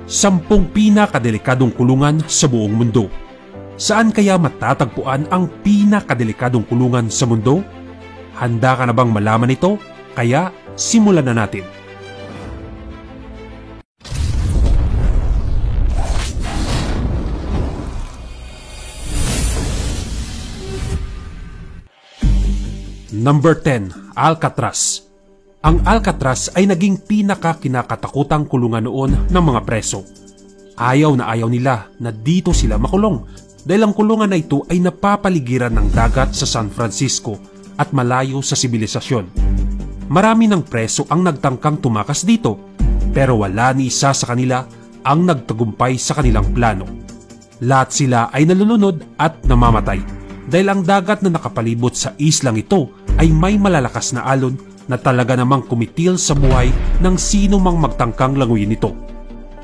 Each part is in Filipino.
10 pinakadelikadong kulungan sa buong mundo. Saan kaya matatagpuan ang pinakadelikadong kulungan sa mundo? Handa ka na bang malaman ito? Kaya simulan na natin. Number 10, Alcatraz. Ang Alcatraz ay naging pinaka-kinakatakutang kulungan noon ng mga preso. Ayaw nila na dito sila makulong dahil ang kulungan na ito ay napapaligiran ng dagat sa San Francisco at malayo sa sibilisasyon. Marami ng preso ang nagtangkang tumakas dito pero wala ni isa sa kanila ang nagtagumpay sa kanilang plano. Lahat sila ay nalulunod at namamatay dahil ang dagat na nakapalibot sa islang ito ay may malalakas na alon na talaga namang kumitil sa buhay ng sino mang magtangkang languyin ito.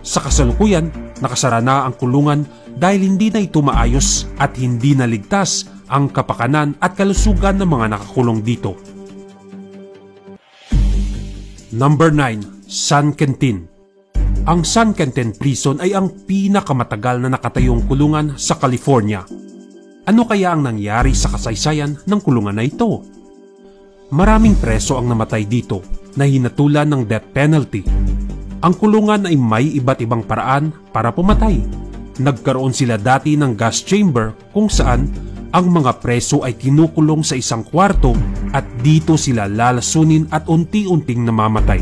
Sa kasalukuyan, nakasara na ang kulungan dahil hindi na ito maayos at hindi naligtas ang kapakanan at kalusugan ng mga nakakulong dito. Number 9, San Quentin. Ang San Quentin Prison ay ang pinakamatagal na nakatayong kulungan sa California. Ano kaya ang nangyari sa kasaysayan ng kulungan na ito? Maraming preso ang namatay dito na hinatulan ng death penalty. Ang kulungan ay may iba't ibang paraan para pumatay. Nagkaroon sila dati ng gas chamber kung saan ang mga preso ay kinukulong sa isang kwarto at dito sila lalasunin at unti-unting namamatay.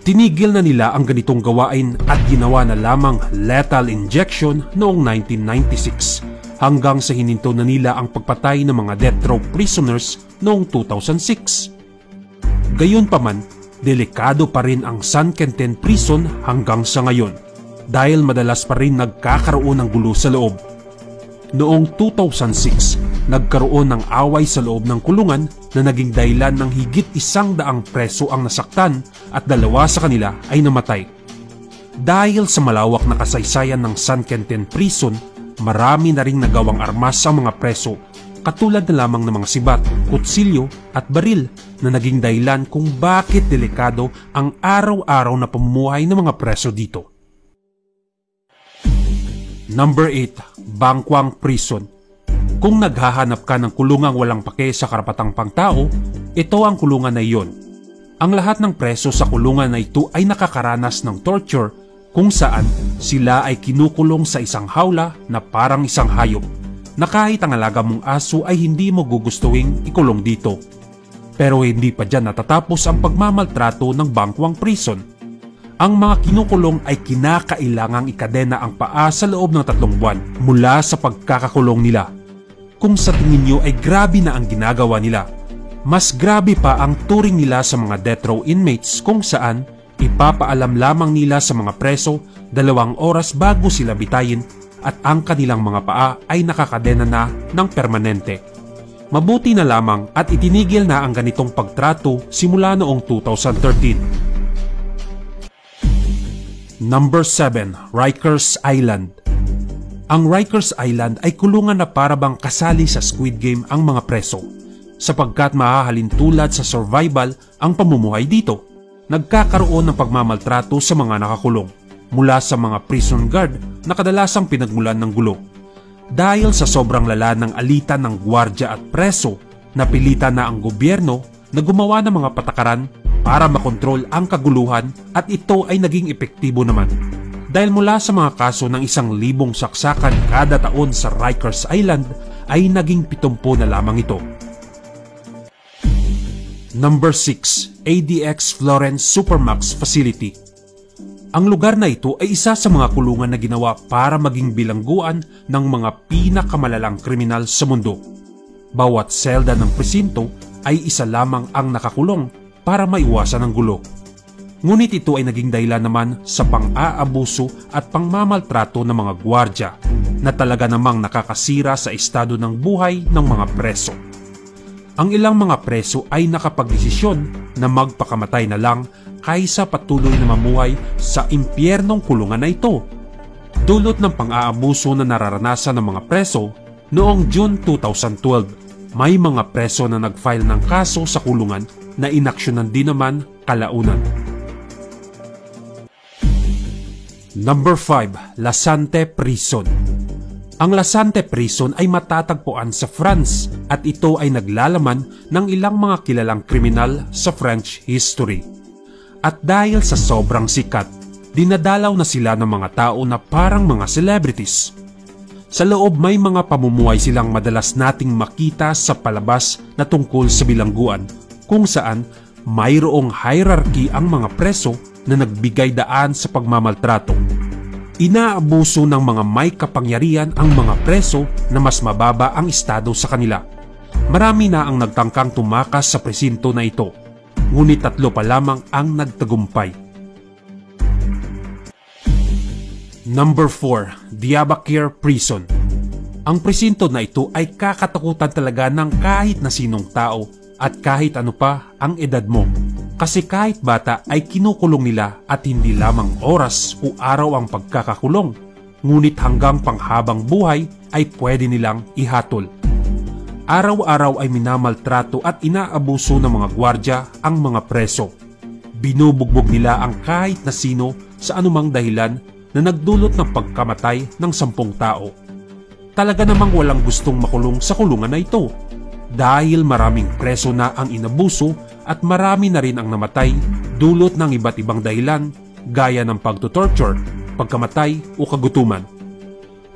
Tinigil na nila ang ganitong gawain at ginawa na lamang lethal injection noong 1996 hanggang sa hininto na nila ang pagpatay ng mga death row prisoners noong 2006. Gayunpaman, delikado pa rin ang San Quentin Prison hanggang sa ngayon dahil madalas pa rin nagkakaroon ng gulo sa loob. Noong 2006, nagkaroon ng away sa loob ng kulungan na naging dahilan ng higit 100 preso ang nasaktan at 2 sa kanila ay namatay. Dahil sa malawak na kasaysayan ng San Quentin Prison, marami na ring nagawang armas ang mga preso katulad na lamang ng mga sibat, kutsilyo at baril na naging dahilan kung bakit delikado ang araw-araw na pamumuhay ng mga preso dito. Number 8, Bangkwang Prison. Kung naghahanap ka ng kulungang walang pake sa karapatang pangtao, ito ang kulungan na iyon. Ang lahat ng preso sa kulungan na ito ay nakakaranas ng torture kung saan sila ay kinukulong sa isang hawla na parang isang hayop na kahit ang alaga mong aso ay hindi mo gugustuhin ikulong dito. Pero hindi pa dyan natatapos ang pagmamaltrato ng Bangkwang Prison. Ang mga kinukulong ay kinakailangang ikadena ang paa sa loob ng 3 buwan mula sa pagkakakulong nila. Kung sa tingin nyo ay grabe na ang ginagawa nila, mas grabe pa ang turing nila sa mga death row inmates kung saan ipapaalam lamang nila sa mga preso 2 oras bago sila bitayin at ang kanilang mga paa ay nakakadena na ng permanente. Mabuti na lamang at itinigil na ang ganitong pagtrato simula noong 2013. Number 7, Rikers Island. Ang Rikers Island ay kulungan na parabang kasali sa Squid Game ang mga preso sapagkat mahahalin tulad sa survival ang pamumuhay dito. Nagkakaroon ng pagmamaltrato sa mga nakakulong mula sa mga prison guard na kadalasang pinagmulan ng gulo. Dahil sa sobrang lala ng alitan ng gwardya at preso, napilitan na ang gobyerno na gumawa ng mga patakaran para makontrol ang kaguluhan at ito ay naging epektibo naman. Dahil mula sa mga kaso ng 1,000 saksakan kada taon sa Rikers Island ay naging 70 na lamang ito. Number 6, ADX Florence Supermax Facility. Ang lugar na ito ay isa sa mga kulungan na ginawa para maging bilangguan ng mga pinakamalalang kriminal sa mundo. Bawat selda ng presinto ay isa lamang ang nakakulong para maiwasan ang gulo. Ngunit ito ay naging dahilan naman sa pang-aabuso at pangmamaltrato ng mga gwardya na talaga namang nakakasira sa estado ng buhay ng mga preso. Ang ilang mga preso ay nakapagdesisyon na magpakamatay na lang kaysa patuloy na mamuhay sa impyernong kulungan na ito. Dulot ng pang-aabuso na nararanasan ng mga preso, noong June 2012, may mga preso na nag-file ng kaso sa kulungan na inaksyonan din naman kalaunan. Number 5. Lasante Prison. Ang Lasante Prison ay matatagpuan sa France at ito ay naglalaman ng ilang mga kilalang kriminal sa French history. At dahil sa sobrang sikat, dinadalaw na sila ng mga tao na parang mga celebrities. Sa loob may mga pamumuhay silang madalas nating makita sa palabas na tungkol sa bilangguan, kung saan mayroong hierarchy ang mga preso na nagbigay daan sa pagmamaltrato. Inaabuso ng mga may kapangyarihan ang mga preso na mas mababa ang estado sa kanila. Marami na ang nagtangkang tumakas sa presinto na ito, ngunit 3 pa lamang ang nagtagumpay. Number 4. Diyarbakir Prison. Ang presinto na ito ay kakatakutan talaga ng kahit na sinong tao at kahit ano pa ang edad mo. Kasi kahit bata ay kinukulong nila at hindi lamang oras o araw ang pagkakakulong, ngunit hanggang panghabang buhay ay pwede nilang ihatol. Araw-araw ay minamaltrato at inaabuso ng mga gwardya ang mga preso. Binubugbog nila ang kahit na sino sa anumang dahilan na nagdulot ng pagkamatay ng 10 tao. Talaga namang walang gustong makulong sa kulungan na ito, dahil maraming preso na ang inabuso at marami na rin ang namatay dulot ng iba't ibang dahilan gaya ng pagtutorture, pagkamatay o kagutuman.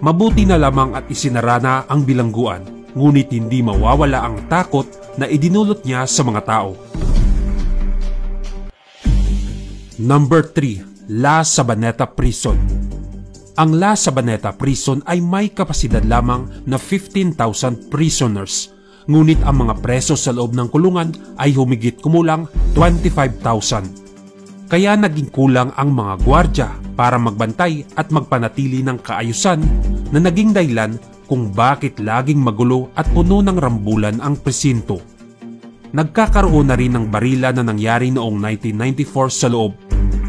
Mabuti na lamang at isinara na ang bilangguan, ngunit hindi mawawala ang takot na idinulot niya sa mga tao. Number 3. La Sabaneta Prison. Ang La Sabaneta Prison ay may kapasidad lamang na 15,000 prisoners, ngunit ang mga preso sa loob ng kulungan ay humigit kumulang 25,000. Kaya naging kulang ang mga gwardya para magbantay at magpanatili ng kaayusan na naging dahilan kung bakit laging magulo at puno ng rambulan ang presinto. Nagkakaroon na rin ng barila na nangyari noong 1994 sa loob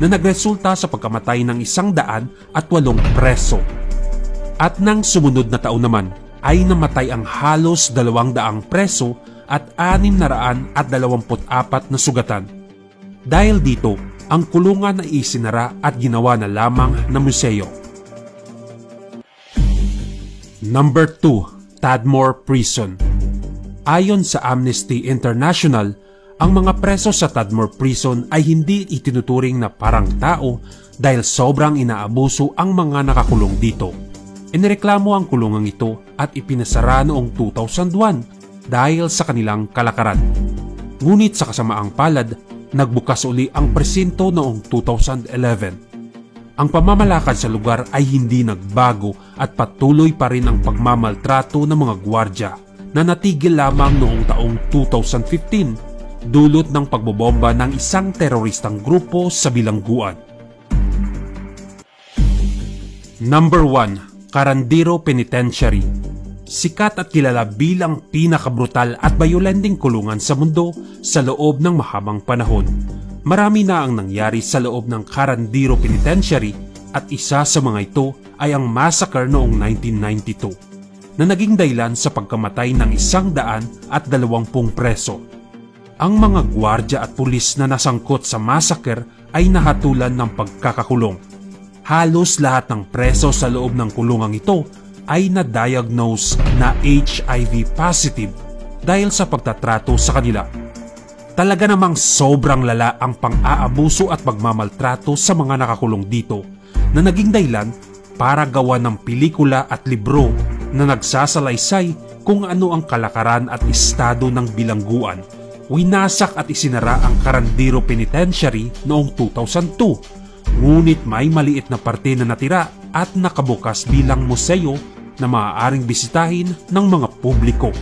na nagresulta sa pagkamatay ng 108 preso. At nang sumunod na taon naman, ay namatay ang halos 200 preso at 624 na sugatan. Dahil dito, ang kulungan ay isinara at ginawa na lamang na museo. Number 2. Tadmor Prison. Ayon sa Amnesty International, ang mga preso sa Tadmor Prison ay hindi itinuturing na parang tao dahil sobrang inaabuso ang mga nakakulong dito. Inireklamo ang kulungang ito at ipinasara noong 2001 dahil sa kanilang kalakaran. Ngunit sa kasamaang palad, nagbukas uli ang presinto noong 2011. Ang pamamalakad sa lugar ay hindi nagbago at patuloy pa rin ang pagmamaltrato ng mga gwardya na natigil lamang noong taong 2015 dulot ng pagbobomba ng isang teroristang grupo sa bilangguan. Number 1. Carandiro Penitentiary. Sikat at kilala bilang pinakabrutal at bayolenteng kulungan sa mundo sa loob ng mahabang panahon. Marami na ang nangyari sa loob ng Carandiro Penitentiary at isa sa mga ito ay ang massacre noong 1992 na naging dahilan sa pagkamatay ng 120 preso. Ang mga gwardya at pulis na nasangkot sa massacre ay nahatulan ng pagkakakulong. Halos lahat ng preso sa loob ng kulungang ito ay na-diagnose na HIV positive dahil sa pagtatrato sa kanila. Talaga namang sobrang lala ang pang-aabuso at pagmamaltrato sa mga nakakulong dito na naging dahilan para gawa ng pelikula at libro na nagsasalaysay kung ano ang kalakaran at estado ng bilangguan. Winasak at isinara ang Carandiro Penitentiary noong 2002. Ngunit may maliit na parte na natira at nakabukas bilang museo na maaaring bisitahin ng mga publiko.